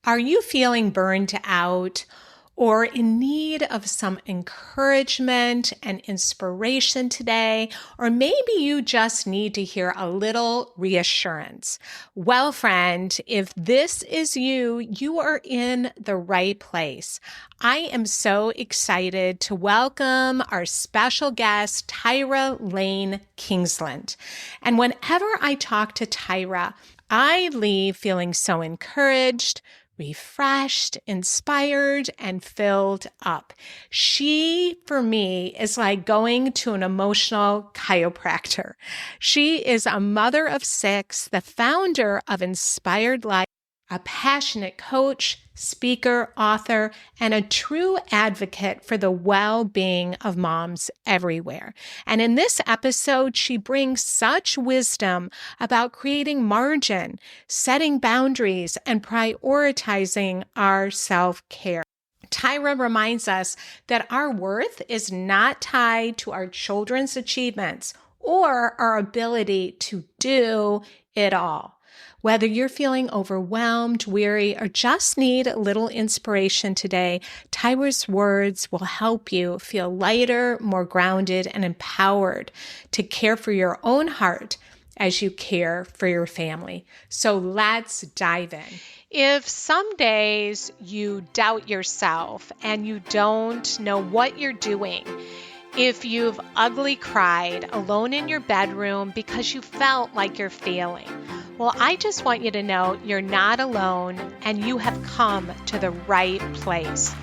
Are you feeling burned out or in need of some encouragement and inspiration today? Or maybe you just need to hear a little reassurance. Well, friend, if this is you, you are in the right place. I am so excited to welcome our special guest, Tyra Lane-Kingsland. And whenever I talk to Tyra, I leave feeling so encouraged, refreshed, inspired, and filled up. She, for me, is like going to an emotional chiropractor. She is a mother of six, the founder of Inspired Life, a passionate coach, speaker, author, and a true advocate for the well-being of moms everywhere. And in this episode, she brings such wisdom about creating margin, setting boundaries, and prioritizing our self-care. Tyra reminds us that our worth is not tied to our children's achievements or our ability to do it all. Whether you're feeling overwhelmed, weary, or just need a little inspiration today, Tyra's words will help you feel lighter, more grounded, and empowered to care for your own heart as you care for your family. So let's dive in. If some days you doubt yourself and you don't know what you're doing, if you've ugly cried alone in your bedroom because you felt like you're failing, well, I just want you to know you're not alone and you have come to the right place.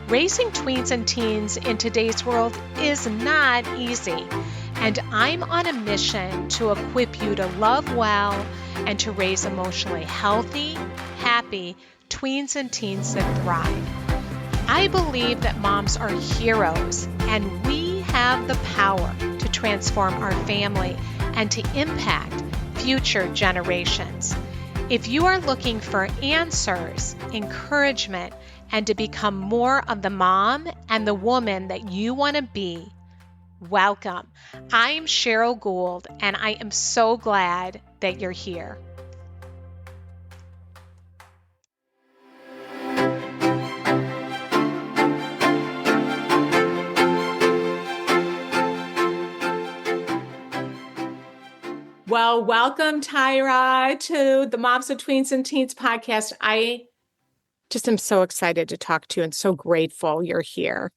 Raising tweens and teens in today's world is not easy, and I'm on a mission to equip you to love well and to raise emotionally healthy, happy tweens and teens that thrive. I believe that moms are heroes and we have the power to transform our family and to impact future generations. If you are looking for answers, encouragement, and to become more of the mom and the woman that you want to be, welcome. I'm Cheryl Gould, and I am so glad that you're here. Well, welcome, Tyra, to the Moms of Tweens and Teens podcast. I just am so excited to talk to you and so grateful you're here.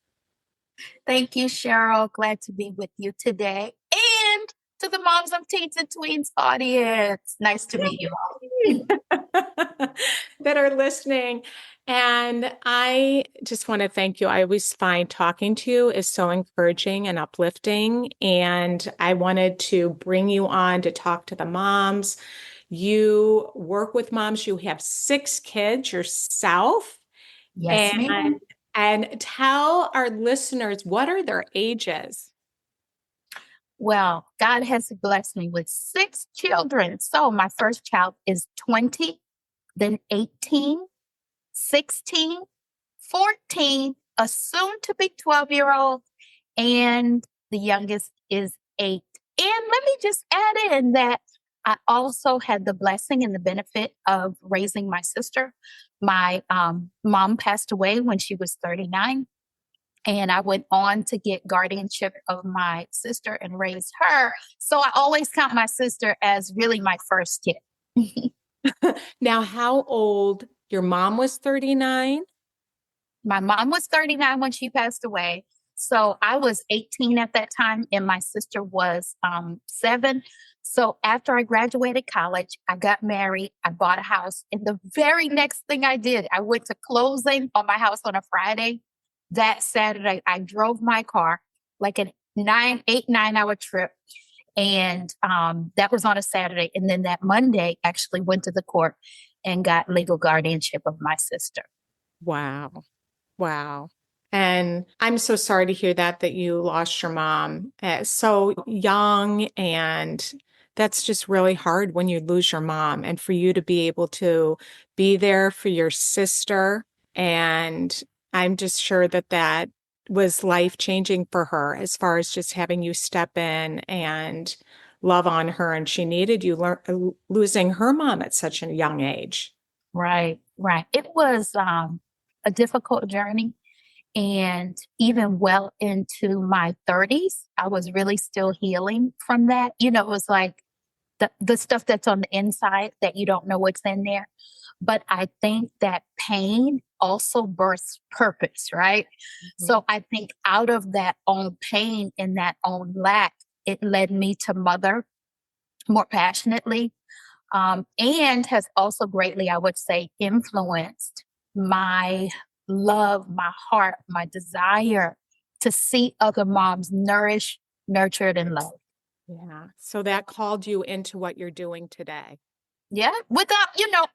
Thank you, Cheryl. Glad to be with you today. And to the Moms of Teens and Tweens audience. Nice to meet you all. That are listening. And I just want to thank you. I always find talking to you is so encouraging and uplifting. And I wanted to bring you on to talk to the moms. You work with moms. You have 6 kids yourself. Yes, ma'am. And tell our listeners, what are their ages? Well, God has blessed me with 6 children. So my first child is 20, then 18, 16, 14, a soon-to-be 12-year-old, and the youngest is 8. And let me just add in that I also had the blessing and the benefit of raising my sister. My mom passed away when she was 39, and I went on to get guardianship of my sister and raise her. So I always count my sister as really my first kid. Now, how old? Your mom was 39? My mom was 39 when she passed away. So I was 18 at that time, and my sister was 7. So after I graduated college, I got married, I bought a house. And the very next thing I did, I went to closing on my house on a Friday. That Saturday, I drove my car like a 9 hour trip. And that was on a Saturday. And then that Monday, actually went to the court and got legal guardianship of my sister. Wow. Wow. And I'm so sorry to hear that you lost your mom so young. And that's just really hard when you lose your mom, and for you to be able to be there for your sister. And I'm just sure that was life-changing for her, as far as just having you step in and love on her. And she needed you, losing her mom at such a young age. Right, right. It was a difficult journey. And even well into my 30s, I was really still healing from that. It was like the stuff that's on the inside that you don't know what's in there. But I think that pain also births purpose, right? Mhm. So I think out of that own pain and that own lack, it led me to mother more passionately, and has also greatly, I would say, influenced my love, my heart, my desire to see other moms nourished, nurtured, and loved. Yeah. So that called you into what you're doing today. Yeah, without,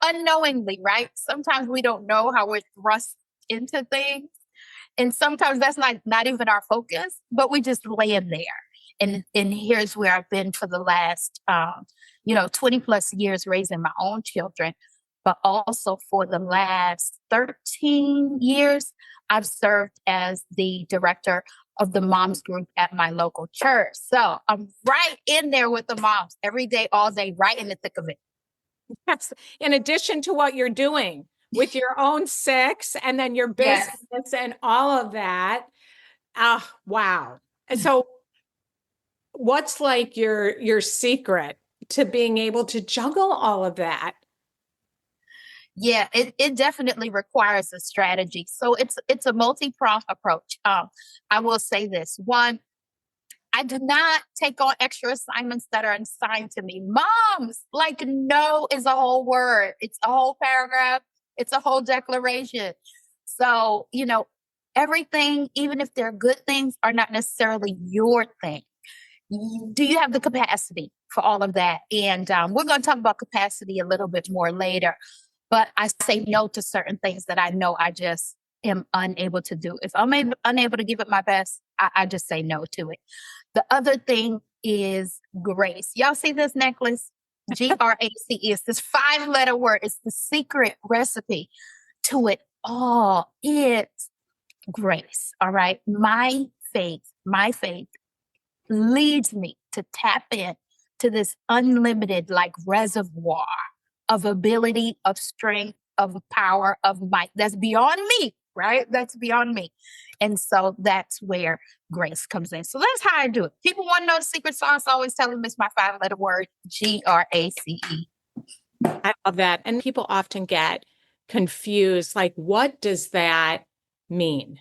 unknowingly, right? Sometimes we don't know how we're thrust into things. And sometimes that's not even our focus, but we just land there. And here's where I've been for the last 20 plus years raising my own children, but also for the last 13 years, I've served as the director of the moms group at my local church. So I'm right in there with the moms every day, all day, right in the thick of it. Yes. In addition to what you're doing with your own six and then your Yes. business and all of that. Wow. And so what's like your secret to being able to juggle all of that? Yeah, it definitely requires a strategy. So it's a multi-pronged approach. I will say this. One, I do not take on extra assignments that are assigned to me. Moms, like no is a whole word. It's a whole paragraph. It's a whole declaration. So, everything, even if they're good things, are not necessarily your thing. Do you have the capacity for all of that? And we're going to talk about capacity a little bit more later. But I say no to certain things that I know I just am unable to do. If I'm unable to give it my best, I just say no to it. The other thing is grace. Y'all see this necklace? GRACE. It's this 5-letter word. It's the secret recipe to it all. It's grace. All right. My faith leads me to tap in to this unlimited like reservoir of ability, of strength, of power, of might that's beyond me, right? That's beyond me. And so that's where grace comes in. So that's how I do it. People want to know the secret sauce. I always tell them it's my 5-letter word, GRACE. I love that. And people often get confused. Like, what does that mean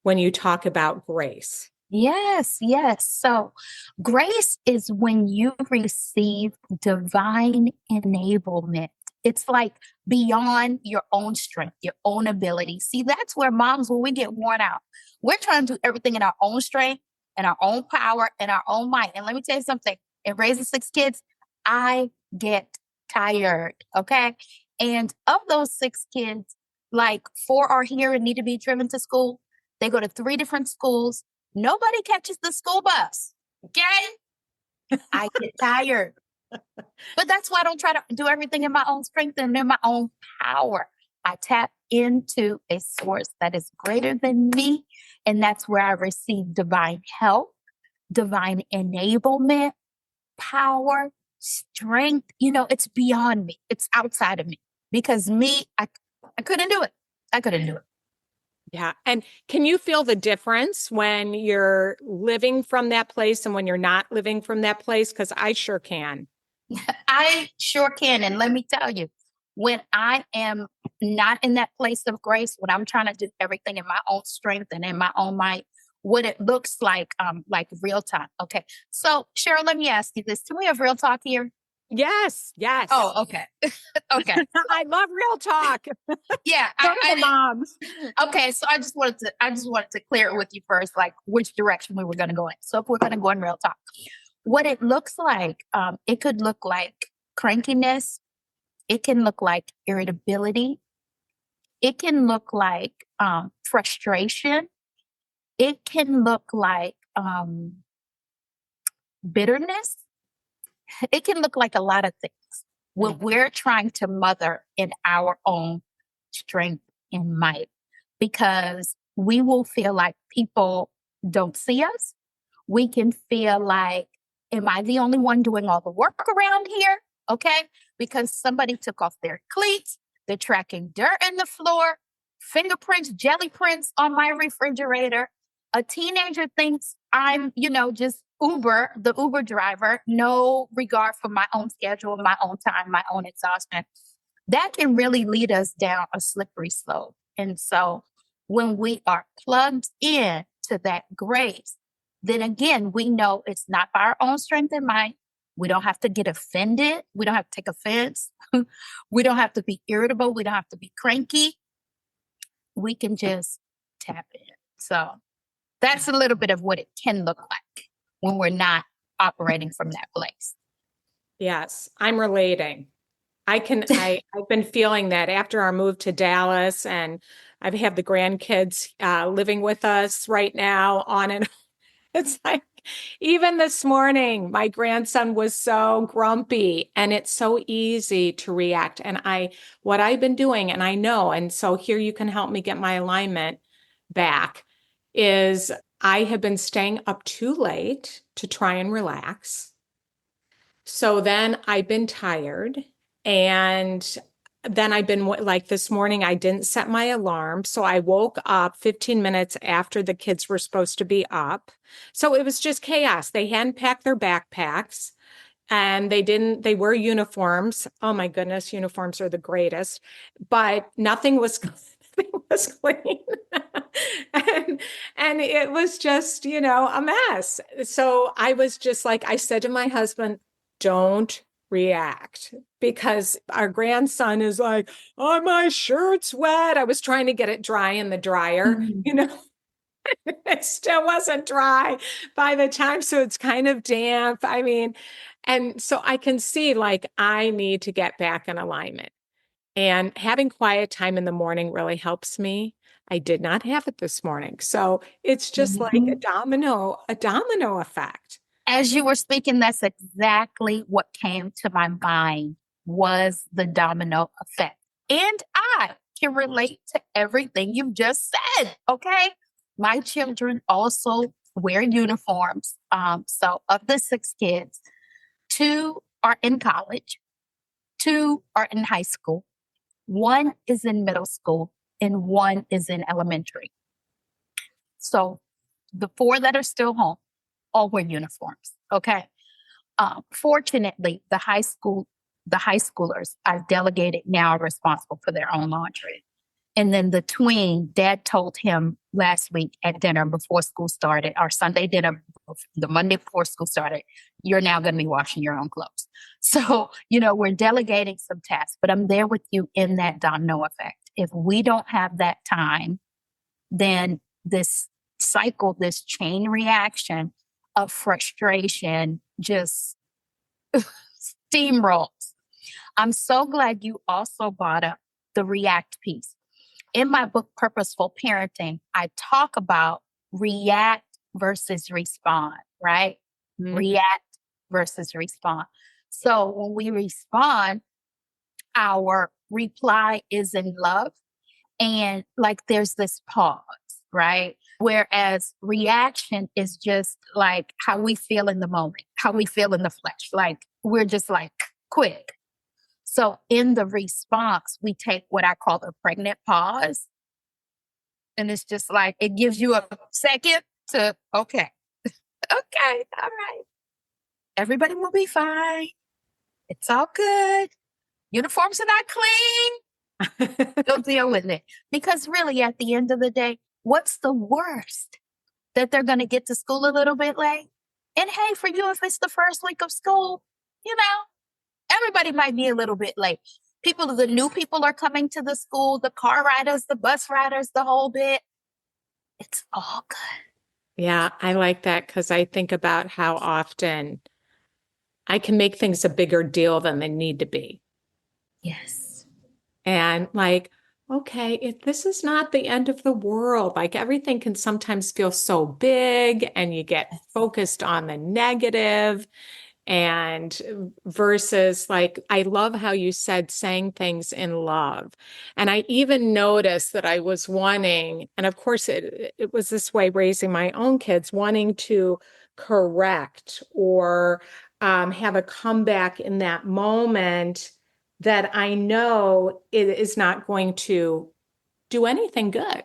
when you talk about grace? Yes, yes. So grace is when you receive divine enablement. It's like beyond your own strength, your own ability. See, that's where moms, when we get worn out, we're trying to do everything in our own strength and our own power and our own might. And let me tell you something, in raising 6 kids, I get tired. Okay. And of those 6 kids, like 4 are here and need to be driven to school. They go to 3 different schools. Nobody catches the school bus. Okay. I get tired. But that's why I don't try to do everything in my own strength and in my own power. I tap into a source that is greater than me. And that's where I receive divine help, divine enablement, power, strength. It's beyond me, it's outside of me because I couldn't do it. I couldn't do it. Yeah. And can you feel the difference when you're living from that place and when you're not living from that place? Because I sure can. I sure can. And let me tell you, when I am not in that place of grace, when I'm trying to do everything in my own strength and in my own might, what it looks like real time. Okay. So Cheryl, let me ask you this. Do we have real talk here? Yes. Yes. Oh, okay. Okay. I love real talk. Yeah. So do the moms. Okay. So I just wanted to clear it with you first, like which direction we were going to go in. So if we're going to go in real talk, what it looks like, it could look like crankiness. It can look like irritability. It can look like frustration. It can look like bitterness. It can look like a lot of things when we're trying to mother in our own strength and might, because we will feel like people don't see us. We can feel like, am I the only one doing all the work around here? Okay. Because somebody took off their cleats. They're tracking dirt in the floor, fingerprints, jelly prints on my refrigerator. A teenager thinks I'm, just the Uber driver, no regard for my own schedule, my own time, my own exhaustion. That can really lead us down a slippery slope. And so when we are plugged in to that grace, then again, we know it's not by our own strength and might. We don't have to get offended. We don't have to take offense. We don't have to be irritable. We don't have to be cranky. We can just tap in. So that's a little bit of what it can look like when we're not operating from that place. Yes, I'm relating. I've been feeling that after our move to Dallas, and I've had the grandkids living with us right now on and it's like, even this morning, my grandson was so grumpy, and it's so easy to react. And what I've been doing, and I know, and so here you can help me get my alignment back, is I have been staying up too late to try and relax. So then I've been tired, and then I've been like this morning, I didn't set my alarm. So I woke up 15 minutes after the kids were supposed to be up. So it was just chaos. They hadn't packed their backpacks, and they were uniforms. Oh my goodness, uniforms are the greatest, but nothing was, nothing was clean. and, and it was just, a mess. So I was just like, I said to my husband, don't react, because our grandson is like, oh, my shirt's wet. I was trying to get it dry in the dryer, it still wasn't dry by the time. So it's kind of damp. I mean, and so I can see like I need to get back in alignment, and having quiet time in the morning really helps me. I did not have it this morning. So it's just like a domino effect. As you were speaking, that's exactly what came to my mind, was the domino effect. And I can relate to everything you've just said. Okay. My children also wear uniforms. So of the 6 kids, 2 are in college, 2 are in high school, 1 is in middle school, and 1 is in elementary. So the 4 that are still home all wear uniforms. Okay. Fortunately, the high schoolers are delegated now, are responsible for their own laundry. And then the tween, Dad told him last week at dinner before school started, our Sunday dinner, the Monday before school started, you're now going to be washing your own clothes. So, we're delegating some tasks, but I'm there with you in that domino effect. If we don't have that time, then this cycle, this chain reaction of frustration just steamrolls. I'm so glad you also brought up the react piece. In my book, Purposeful Parenting, I talk about react versus respond, right? Mm-hmm. React versus respond. So when we respond, our reply is in love, and like there's this pause, right? Whereas reaction is just like how we feel in the moment, how we feel in the flesh. Like we're just like quick. So in the response, we take what I call the pregnant pause. And it's just like, it gives you a second to, okay, all right. Everybody will be fine. It's all good. Uniforms are not clean. Don't deal with it. Because really, at the end of the day, what's the worst? That they're going to get to school a little bit late? And hey, for you, if it's the first week of school, everybody might be a little bit late. The new people are coming to the school, the car riders, the bus riders, the whole bit. It's all good. Yeah, I like that, because I think about how often I can make things a bigger deal than they need to be. Yes. And like, okay, this is not the end of the world. Like everything can sometimes feel so big, and you get focused on the negative. And versus like, I love how you said saying things in love. And I even noticed that I was wanting, and of course it was this way raising my own kids, wanting to correct or have a comeback in that moment that I know it is not going to do anything good.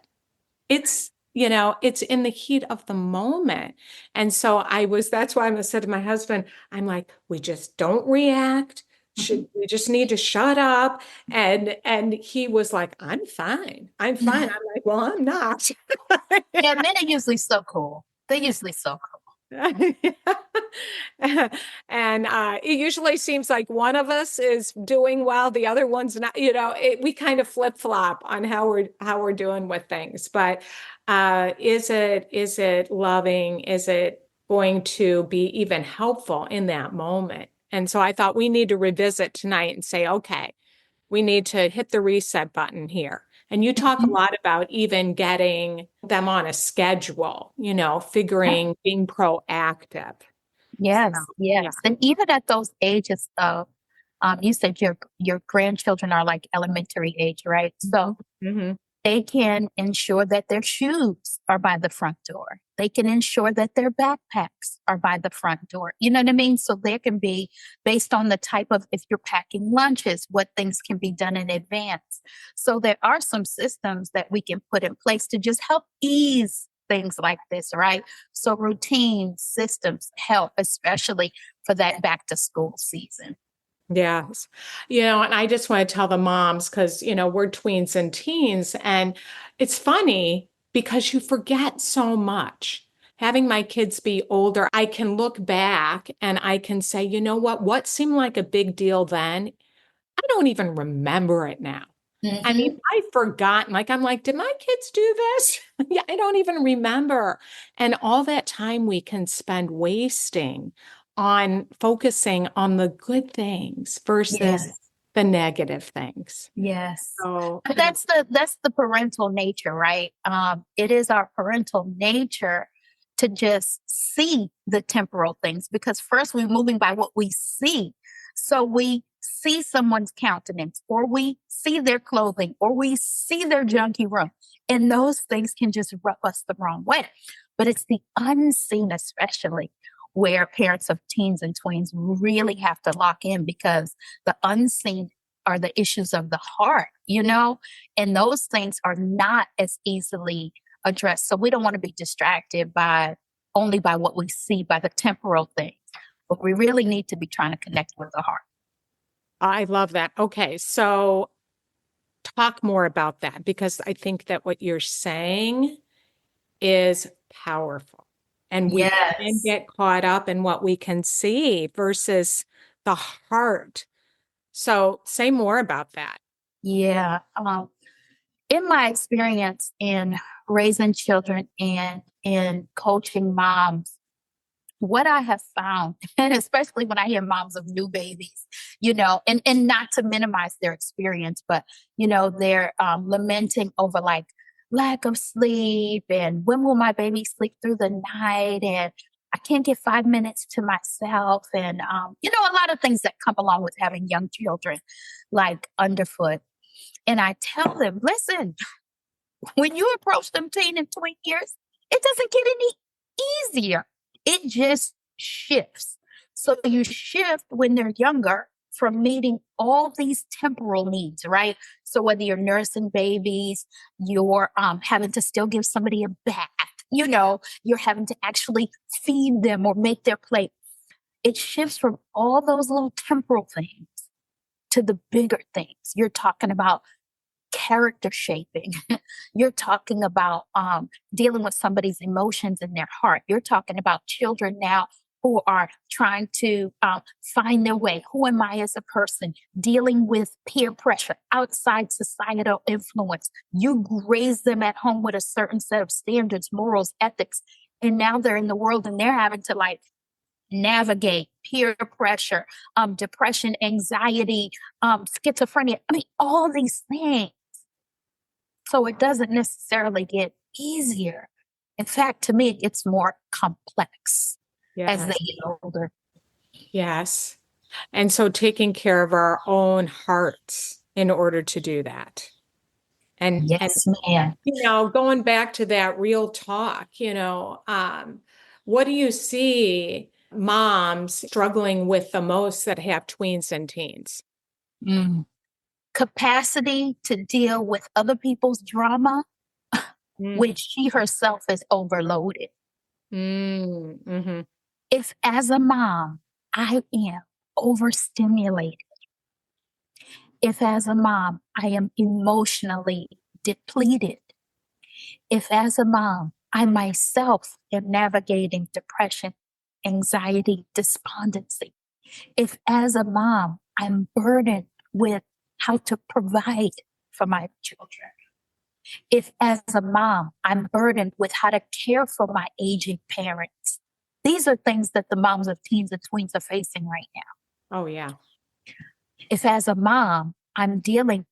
It's, it's in the heat of the moment. And so that's why I said to my husband, I'm like, we just don't react. We just need to shut up. And he was like, I'm fine. I'm fine. I'm like, well, I'm not. Yeah, men are usually so cool. They're usually so cool. And it usually seems like one of us is doing well, the other one's not, we kind of flip-flop on how we're doing with things. But is it loving? Is it going to be even helpful in that moment? And so I thought we need to revisit tonight and say, okay, we need to hit the reset button here. And you talk a Mhm. lot about even getting them on a schedule, being proactive. So, Yes, yeah. yes. And even at those ages of, you said your grandchildren are like elementary age, right? So Mhm. they can ensure that their shoes are by the front door. They can ensure that their backpacks are by the front door. You know what I mean? So there can be, based on the type of, if you're packing lunches, what things can be done in advance. So there are some systems that we can put in place to just help ease things like this, right? So routine systems help, especially for that back to school season. Yes. And I just want to tell the moms because, we're tweens and teens, and it's funny because you forget so much. Having my kids be older, I can look back and I can say, you know what seemed like a big deal then, I don't even remember it now. I mean, Hmm. I've forgotten. Like, I'm like, did my kids do this? Yeah, I don't even remember. And all that time we can spend wasting on focusing on the good things versus Yes. the negative things. Yes. So, But that's the parental nature, right? It is our parental nature to just see the temporal things because first we're moving by what we see. So we see someone's countenance or we see their clothing or we see their junky room. And those things can just rub us the wrong way. But it's the unseen, especially where parents of teens and tweens really have to lock in because the unseen are the issues of the heart, and those things are not as easily addressed. So we don't want to be distracted by only by what we see, by the temporal things, but we really need to be trying to connect with the heart. I love that. Okay. So, talk more about that because I think that what you're saying is powerful. And we can Yes. get caught up in what we can see versus the heart. So say more about that. Yeah. In my experience in raising children and in coaching moms, what I have found, and especially when I hear moms of new babies, and not to minimize their experience, but, they're lamenting over like lack of sleep and when will my baby sleep through the night? And I can't get 5 minutes to myself. And, a lot of things that come along with having young children like underfoot. And I tell them, listen, when you approach them teen and 20 years, it doesn't get any easier. It just shifts. So you shift when they're younger from meeting all these temporal needs, right? So whether you're nursing babies, you're having to still give somebody a bath, you're having to actually feed them or make their plate. It shifts from all those little temporal things to the bigger things. You're talking about character shaping. You're talking about dealing with somebody's emotions in their heart. You're talking about children now who are trying to find their way. Who am I as a person? Dealing with peer pressure, outside societal influence. You raise them at home with a certain set of standards, morals, ethics, and now they're in the world and they're having to like navigate peer pressure, depression, anxiety, schizophrenia. I mean, all these things. So it doesn't necessarily get easier. In fact, to me, it gets more complex as they Yes. get older. Yes. And so taking care of our own hearts in order to do that. And Yes, ma'am. going back to that real talk, what do you see moms struggling with the most that have tweens and teens? Mm. Capacity to deal with other people's drama, Mm. which she herself is overloaded. Mm-hmm. If as a mom, I am overstimulated, if as a mom, I am emotionally depleted, if as a mom, I myself am navigating depression, anxiety, despondency, if as a mom, I'm burdened with how to provide for my children, if as a mom, I'm burdened with how to care for my aging parents. These are things that the moms of teens and tweens are facing right now. Oh, yeah. If as a mom, I'm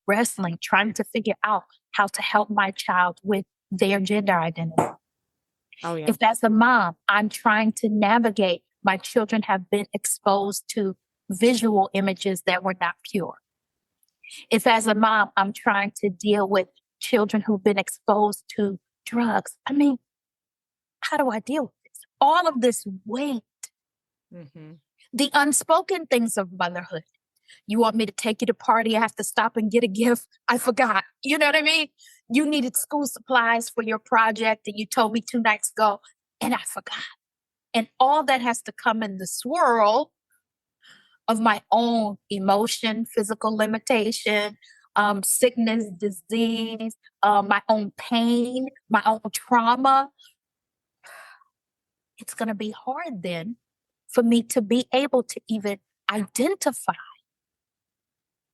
wrestling, trying to figure out how to help my child with their gender identity. Oh, yeah. If as a mom, I'm trying to navigate, my children have been exposed to visual images that were not pure. If as a mom, I'm trying to deal with children who've been exposed to drugs. I mean, how do I deal with this? All of this weight, the unspoken things of motherhood. You want me to take you to party? I have to stop and get a gift. I forgot. You know what I mean? You needed school supplies for your project and you told me 2 nights ago and I forgot. And all that has to come in the swirl of my own emotion, physical limitation, sickness, disease, my own pain, my own trauma. It's going to be hard then for me to be able to even identify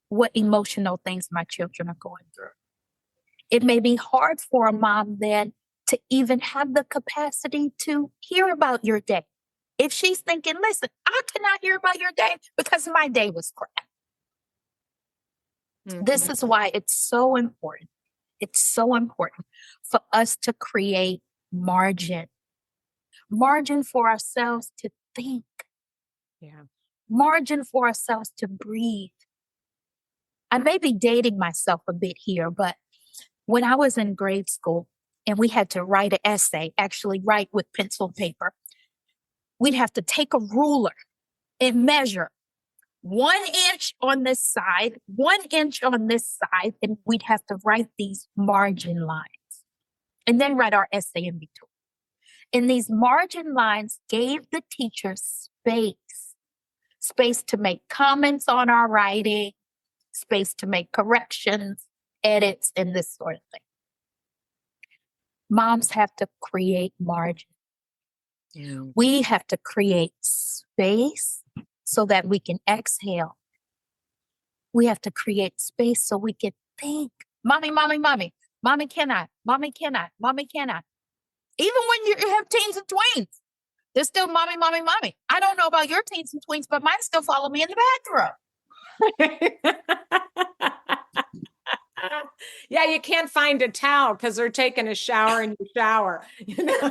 what emotional things my children are going through. It may be hard for a mom then to even have the capacity to hear about your day. If she's thinking, listen, I cannot hear about your day because my day was crap. This is why it's so important. It's so important for us to create margin for ourselves to think, margin for ourselves to breathe. I may be dating myself a bit here, but when I was in grade school and we had to write an essay, actually write with pencil and paper, we'd have to take a ruler and measure 1 inch on this side, 1 inch on this side, and we'd have to write these margin lines and then write our essay in between. And these margin lines gave the teacher space to make comments on our writing, space to make corrections, edits, and this sort of thing. Moms have to create margin. We have to create space so that we can exhale. We have to create space so we can think. Mommy, mommy, mommy. Mommy cannot. Mommy cannot. Mommy cannot. Even when you have teens and tweens, they're still mommy, mommy, mommy. I don't know about your teens and tweens, but mine still follow me in the bathroom. Yeah, you can't find a towel because they're taking a shower in your shower. You know?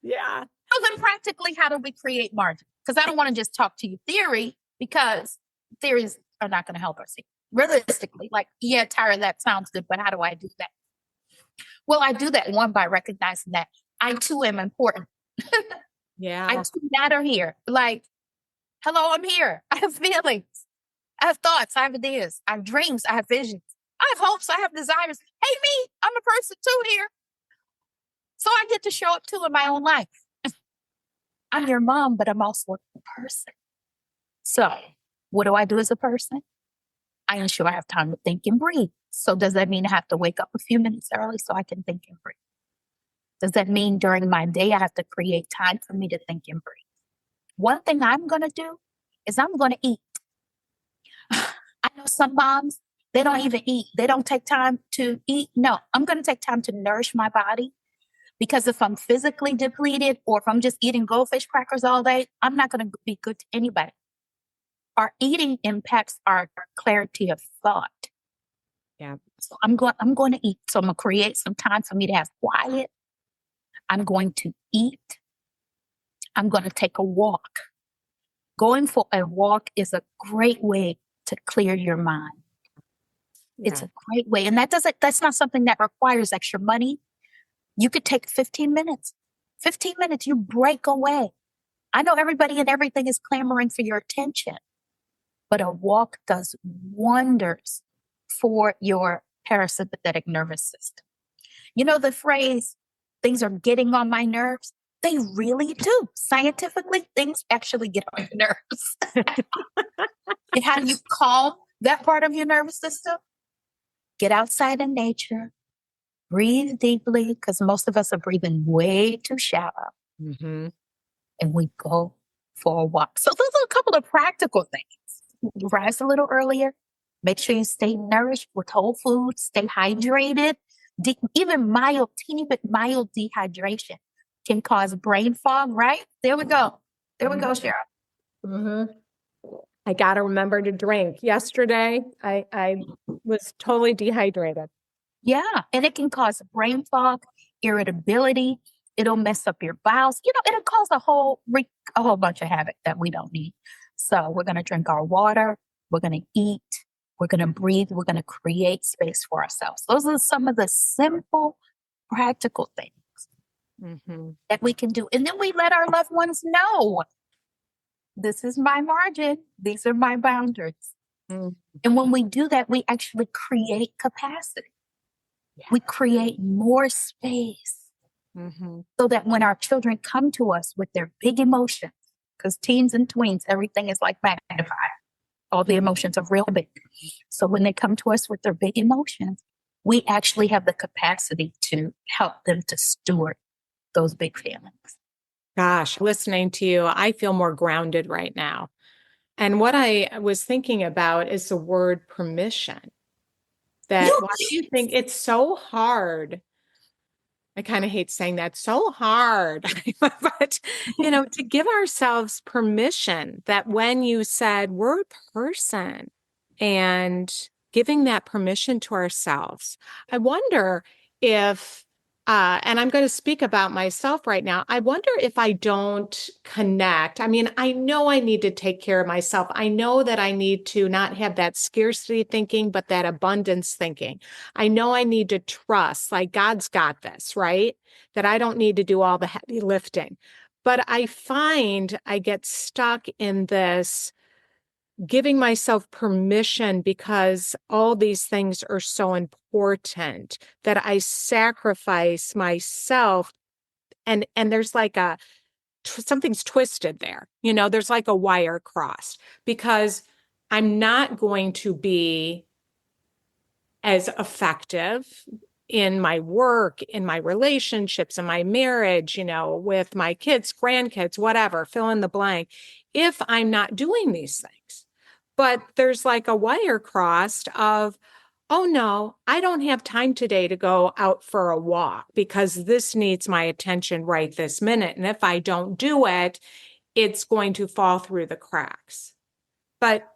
Yeah. So then practically, how do we create margin? Because I don't want to just talk to you theory, because theories are not going to help us. Realistically, like, yeah, Tyra, that sounds good, but how do I do that? Well, I do that, one, by recognizing that I too am important. Yeah. I too matter here. Like, hello, I'm here. I have feelings. I have thoughts. I have ideas. I have dreams. I have visions. I have hopes. I have desires. Hey, me, I'm a person too here. So I get to show up too in my own life. I'm your mom, but I'm also a person. So what do I do as a person? I ensure I have time to think and breathe. So does that mean I have to wake up a few minutes early so I can think and breathe? Does that mean during my day I have to create time for me to think and breathe? One thing I'm going to do is I'm going to eat. I know some moms, they don't even eat. They don't take time to eat. No, I'm going to take time to nourish my body, because if I'm physically depleted or if I'm just eating goldfish crackers all day, I'm not going to be good to anybody. Our eating impacts our clarity of thought. Yeah. So I'm going to eat. So I'm going to create some time for me to have quiet. I'm going to eat. I'm going to take a walk. Going for a walk is a great way to clear your mind. Yeah. It's a great way. And that's not something that requires extra money. You could take 15 minutes. 15 minutes, you break away. I know everybody and everything is clamoring for your attention. but a walk does wonders for your parasympathetic nervous system. You know the phrase, things are getting on my nerves? They really do. Scientifically, things actually get on your nerves. And how do you calm that part of your nervous system? Get outside in nature, breathe deeply, because most of us are breathing way too shallow. Mm-hmm. And we go for a walk. So those are a couple of practical things. Rise a little earlier. Make sure you stay nourished with whole foods. Stay hydrated. Even mild, teeny bit mild dehydration can cause brain fog, right? There we go. There we go, Cheryl. Mm-hmm. I got to remember to drink. Yesterday, I was totally dehydrated. Yeah. And it can cause brain fog, irritability. It'll mess up your bowels. You know, it'll cause a whole bunch of havoc that we don't need. So we're going to drink our water. We're going to eat. We're going to breathe. We're going to create space for ourselves. Those are some of the simple, practical things that we can do. And then we let our loved ones know, this is my margin. These are my boundaries. And when we do that, we actually create capacity. Yeah. We create more space so that when our children come to us with their big emotions, because teens and tweens, everything is like magnified. All the emotions are real big. So when they come to us with their big emotions, we actually have the capacity to help them to steward those big feelings. Gosh, listening to you, I feel more grounded right now. And what I was thinking about is the word permission. Why do you think it's so hard? I kind of hate saying that, so hard, but, to give ourselves permission that when you said we're a person and giving that permission to ourselves, I wonder if, and I'm going to speak about myself right now. I wonder if I don't connect. I mean, I know I need to take care of myself. I know that I need to not have that scarcity thinking, but that abundance thinking. I know I need to trust, like God's got this, right? That I don't need to do all the heavy lifting. But I find I get stuck in this giving myself permission because all these things are so important that I sacrifice myself. And there's like something's twisted there. There's like a wire crossed because I'm not going to be as effective in my work, in my relationships, in my marriage, with my kids, grandkids, whatever, fill in the blank, if I'm not doing these things. But there's like a wire crossed of, oh no, I don't have time today to go out for a walk because this needs my attention right this minute. And if I don't do it, it's going to fall through the cracks. But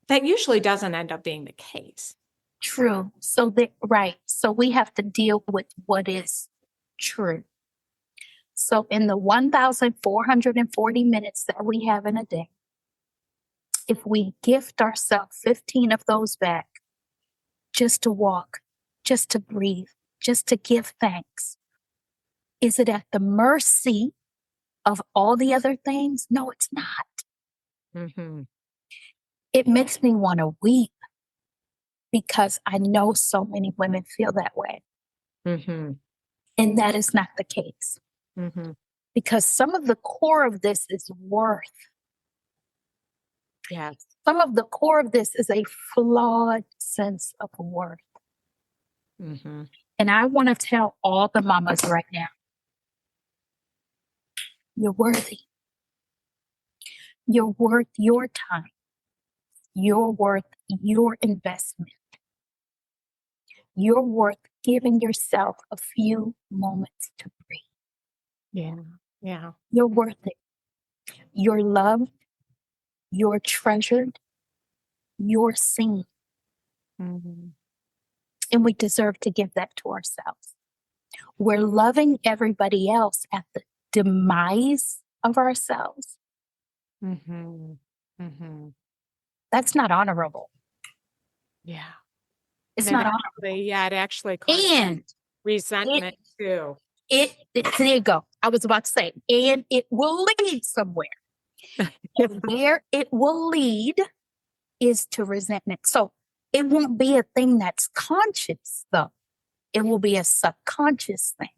that usually doesn't end up being the case. True. So right. So we have to deal with what is true. So in the 1,440 minutes that we have in a day, if we gift ourselves 15 of those back, just to walk, just to breathe, just to give thanks, is it at the mercy of all the other things? No, it's not. It makes me want to weep because I know so many women feel that way. And that is not the case. Because some of the core of this is worth. Yes. Some of the core of this is a flawed sense of worth. And I want to tell all the mamas right now, you're worthy. You're worth your time. You're worth your investment. You're worth giving yourself a few moments to breathe. Yeah. You're worth it. You're loved. You're treasured. You're seen. And we deserve to give that to ourselves. We're loving everybody else at the demise of ourselves. That's not honorable. Yeah. It's not honorable. Yeah, it actually causes resentment too. There you go. I was about to say, and it will lead somewhere. And where it will lead is to resentment. So it won't be a thing that's conscious, though. It will be a subconscious thing.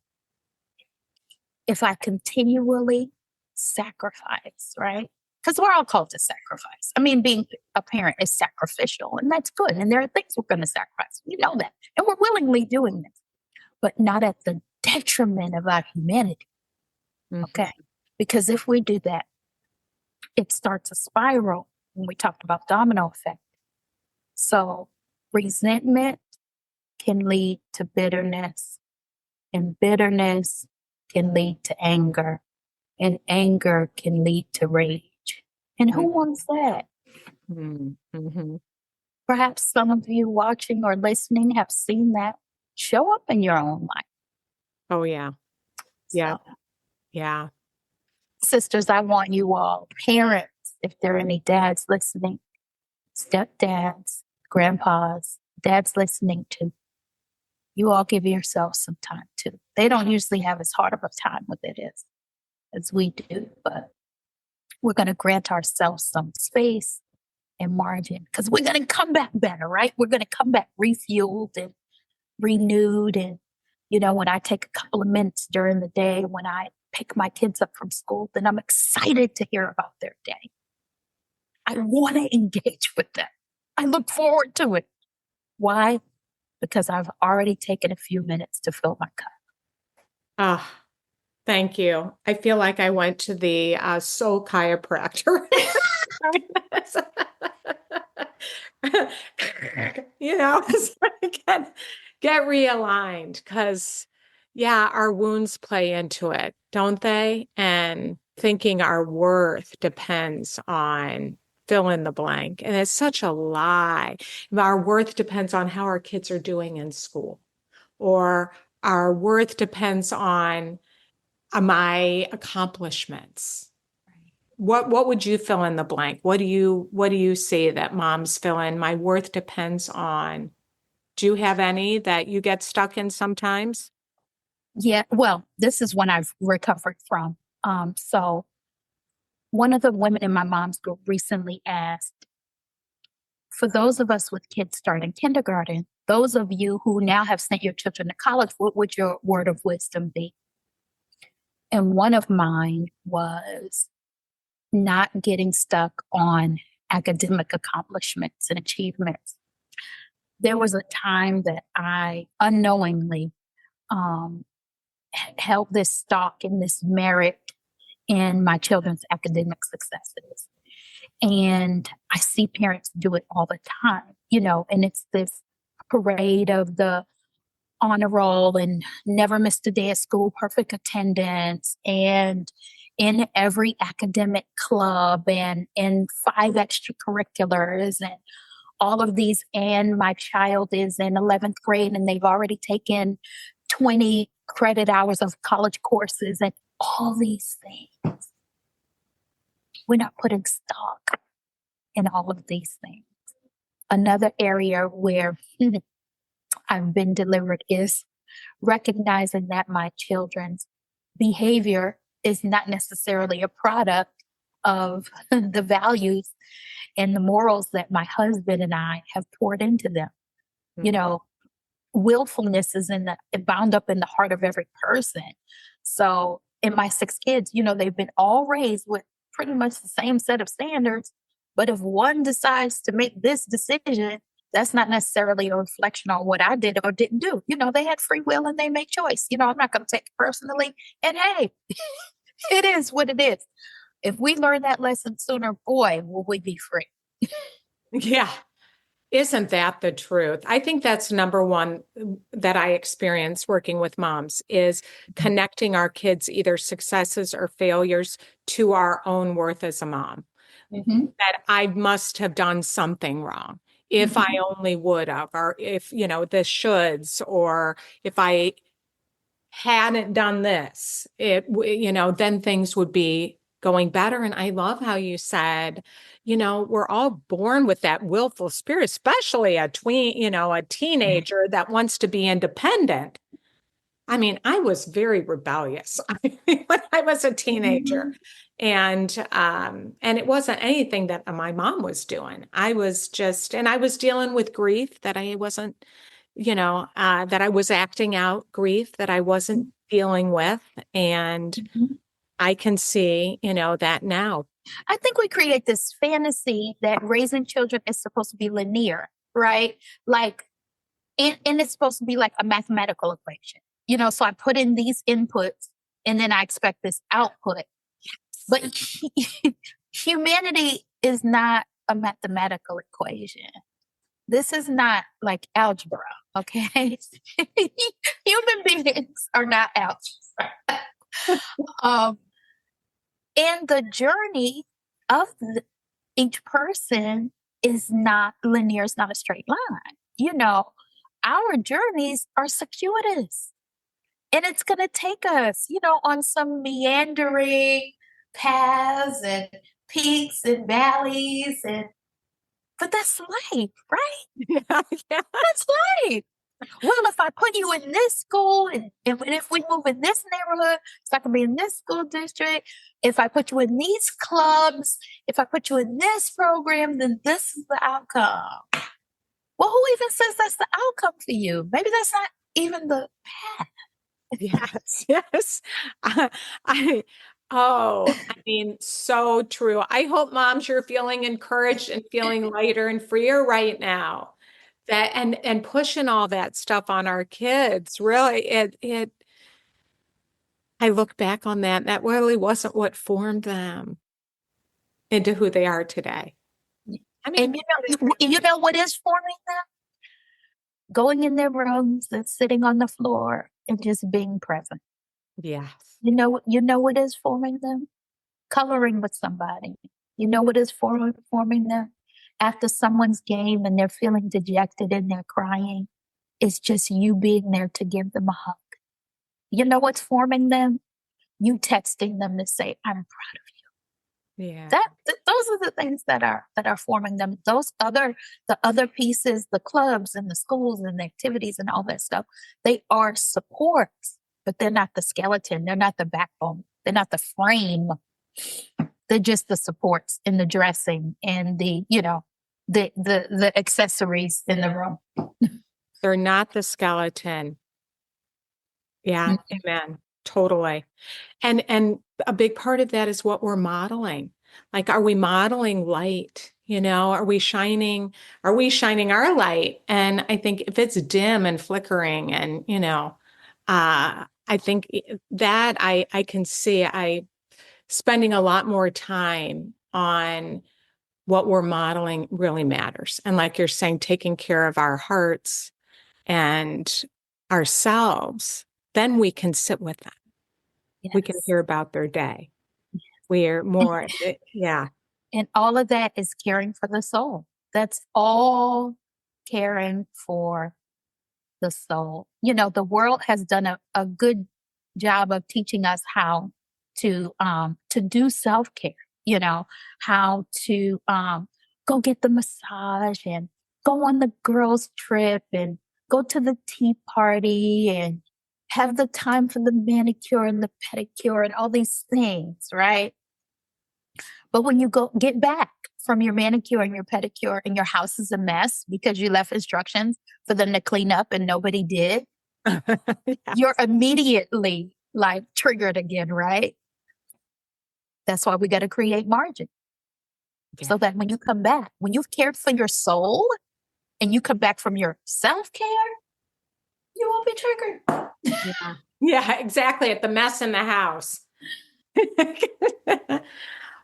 If I continually sacrifice, right? Because we're all called to sacrifice. I mean, being a parent is sacrificial, and that's good. And there are things we're going to sacrifice. We know that. And we're willingly doing this, but not at the detriment of our humanity. Okay. Because if we do that, it starts a spiral when we talked about domino effect. So resentment can lead to bitterness, and bitterness can lead to anger, and anger can lead to rage. And who wants that? Mm-hmm. Perhaps some of you watching or listening have seen that show up in your own life. Oh, yeah. Yeah. So, yeah. sisters, I want you all, parents, if there are any dads listening, stepdads, grandpas, dads listening too, you all give yourselves some time too. They don't usually have as hard of a time with it as we do, but we're going to grant ourselves some space and margin because we're going to come back better, right? We're going to come back refueled and renewed. And, when I take a couple of minutes during the day, when I pick my kids up from school, then I'm excited to hear about their day. I want to engage with them. I look forward to it. Why? Because I've already taken a few minutes to fill my cup. Ah, thank you. I feel like I went to the soul chiropractor. Get realigned because, yeah, our wounds play into it, don't they? And thinking our worth depends on fill in the blank. And it's such a lie. Our worth depends on how our kids are doing in school, or our worth depends on my accomplishments. What would you fill in the blank? What do you say that moms fill in? My worth depends on. Do you have any that you get stuck in sometimes? Yeah, well, this is one I've recovered from. So one of the women in my mom's group recently asked, for those of us with kids starting kindergarten, those of you who now have sent your children to college, what would your word of wisdom be? And one of mine was not getting stuck on academic accomplishments and achievements. There was a time that I unknowingly held this stock and this merit in my children's academic successes. And I see parents do it all the time, and it's this parade of the honor roll and never missed a day of school, perfect attendance, and in every academic club and in 5 extracurriculars and all of these. And my child is in 11th grade and they've already taken 20 credit hours of college courses and all these things. We're not putting stock in all of these things. Another area where I've been delivered is recognizing that my children's behavior is not necessarily a product of the values and the morals that my husband and I have poured into them. Mm-hmm. Willfulness is bound up in the heart of every person. So in my 6 kids, they've been all raised with pretty much the same set of standards. But if one decides to make this decision, that's not necessarily a reflection on what I did or didn't do. They had free will and they make choice. I'm not going to take it personally. And hey, it is what it is. If we learn that lesson sooner, boy, will we be free. Yeah. Isn't that the truth? I think that's number one that I experience working with moms is connecting our kids' either successes or failures to our own worth as a mom. Mm-hmm. That I must have done something wrong. If I only would have, or if, the shoulds, or if I hadn't done this, then things would be going better. And I love how you said, we're all born with that willful spirit, especially a teenager that wants to be independent. I mean, I was very rebellious when I was a teenager. Mhm. And it wasn't anything that my mom was doing. I was just, and I was dealing with grief that I wasn't, that I was acting out grief that I wasn't dealing with. And Mhm. I can see, that now. I think we create this fantasy that raising children is supposed to be linear, right? Like, and it's supposed to be like a mathematical equation. So I put in these inputs and then I expect this output. But humanity is not a mathematical equation. This is not like algebra, okay? Human beings are not algebra. Um, and the journey of each person is not linear, it's not a straight line. Our journeys are circuitous. And it's going to take us, on some meandering paths and peaks and valleys. But that's life, right? Yeah, yeah. That's life. Well, if I put you in this school and if we move in this neighborhood, so I can be in this school district. If I put you in these clubs, if I put you in this program, then this is the outcome. Well, who even says that's the outcome for you? Maybe that's not even the path. Yes, yes. I, I, I mean, so true. I hope moms, you're feeling encouraged and feeling lighter and freer right now. That and pushing all that stuff on our kids. Really, I look back on that, and that really wasn't what formed them into who they are today. I mean, And you know what is forming them? Going in their rooms and sitting on the floor and just being present. yes. You know what is forming them? Coloring with somebody. You know what is forming them? After someone's game and they're feeling dejected and they're crying, it's just you being there to give them a hug. You know what's forming them? You texting them to say, "I'm proud of Yeah. you." Those are the things that are forming them. The other pieces, the clubs and the schools and the activities and all that stuff, they are supports, but they're not the skeleton. They're not the backbone. They're not the frame. They're just the supports and the dressing and the accessories in the room. They're not the skeleton. Yeah, Mhm. amen. Totally. And a big part of that is what we're modeling. Like, are we modeling light? Are we shining our light? And I think if it's dim and flickering and, I think that I can see I spending a lot more time on what we're modeling really matters. And like you're saying, taking care of our hearts and ourselves, then we can sit with them. We can Yes. hear about their day. We're more, yeah, And all of that is caring for the soul. That's all caring for the soul. The world has done a good job of teaching us how to do self-care, how to go get the massage and go on the girls' trip and go to the tea party and have the time for the manicure and the pedicure and all these things, right? But when you go get back from your manicure and your pedicure and your house is a mess because you left instructions for them to clean up and nobody did, yeah, you're immediately like triggered again, right? That's why we got to create margin yeah, so that when you come back, when you've cared for your soul and you come back from your self care, you won't be triggered. yeah, yeah, exactly. At the mess in the house.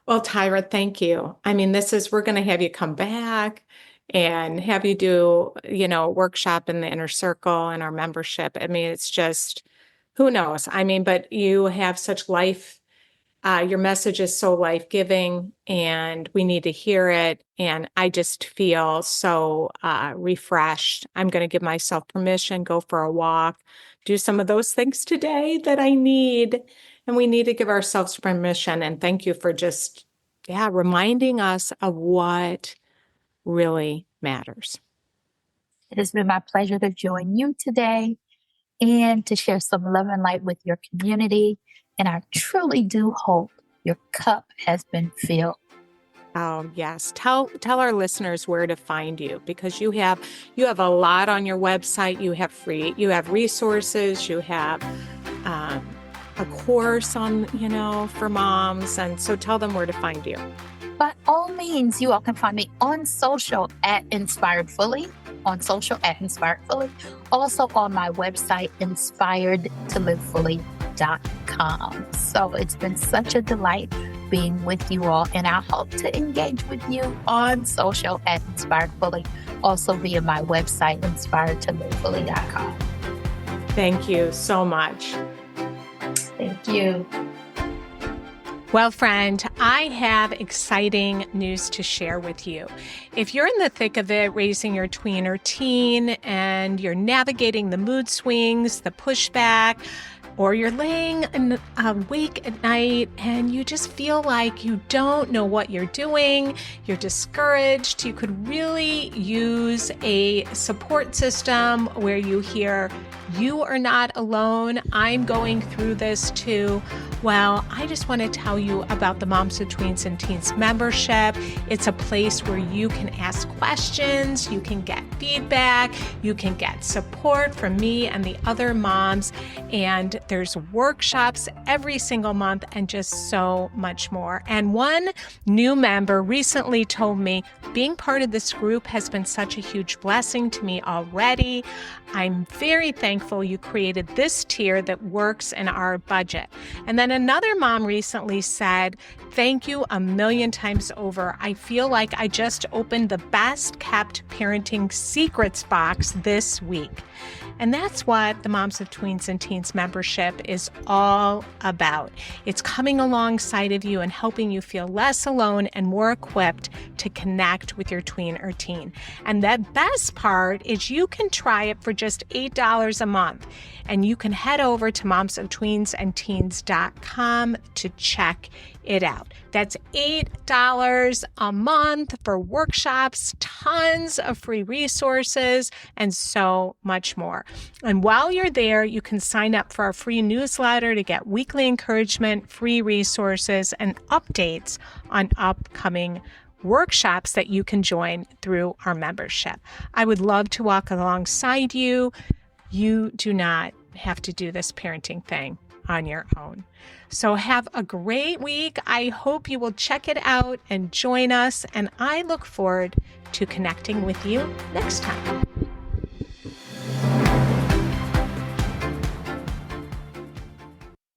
Well, Tyra, thank you. I mean, we're going to have you come back and have you do, a workshop in the inner circle and our membership. I mean, it's just, who knows? I mean, but you have such your message is so life-giving and we need to hear it. And I just feel so refreshed. I'm going to give myself permission, go for a walk, do some of those things today that I need. And we need to give ourselves permission. And thank you for just, yeah, reminding us of what really matters. It has been my pleasure to join you today. and to share some love and light with your community. And I truly do hope your cup has been filled. Oh, yes. Tell our listeners where to find you, because you have a lot on your website. You have resources, you have a course on, for moms. And so tell them where to find you. By all means, you all can find me on social at Inspired Fully, also on my website, inspiredtolivefully.com. So it's been such a delight being with you all, and I hope to engage with you on social at Inspired Fully, also via my website, inspiredtolivefully.com. Thank you so much. Thank you. Well, friend, I have exciting news to share with you. If you're in the thick of it, raising your tween or teen, and you're navigating the mood swings, the pushback, or you're laying awake at night and you just feel like you don't know what you're doing, you're discouraged, you could really use a support system where you hear, you are not alone, I'm going through this too. Well, I just want to tell you about the Moms of Tweens and Teens membership. It's a place where you can ask questions, you can get feedback, you can get support from me and the other moms, and there's workshops every single month and just so much more. And one new member recently told me, being part of this group has been such a huge blessing to me already. I'm very thankful you created this tier that works in our budget. And then another mom recently said, thank you a million times over. I feel like I just opened the best kept parenting secrets box this week. And that's what the Moms of Tweens and Teens membership is all about. It's coming alongside of you and helping you feel less alone and more equipped to connect with your tween or teen. And the best part is you can try it for just $8 a month. And you can head over to momsofteensandteens.com to check it out. That's $8 a month for workshops, tons of free resources, and so much more. And while you're there, you can sign up for our free newsletter to get weekly encouragement, free resources, and updates on upcoming workshops that you can join through our membership. I would love to walk alongside you. You do not have to do this parenting thing on your own. So have a great week. I hope you will check it out and join us. And I look forward to connecting with you next time.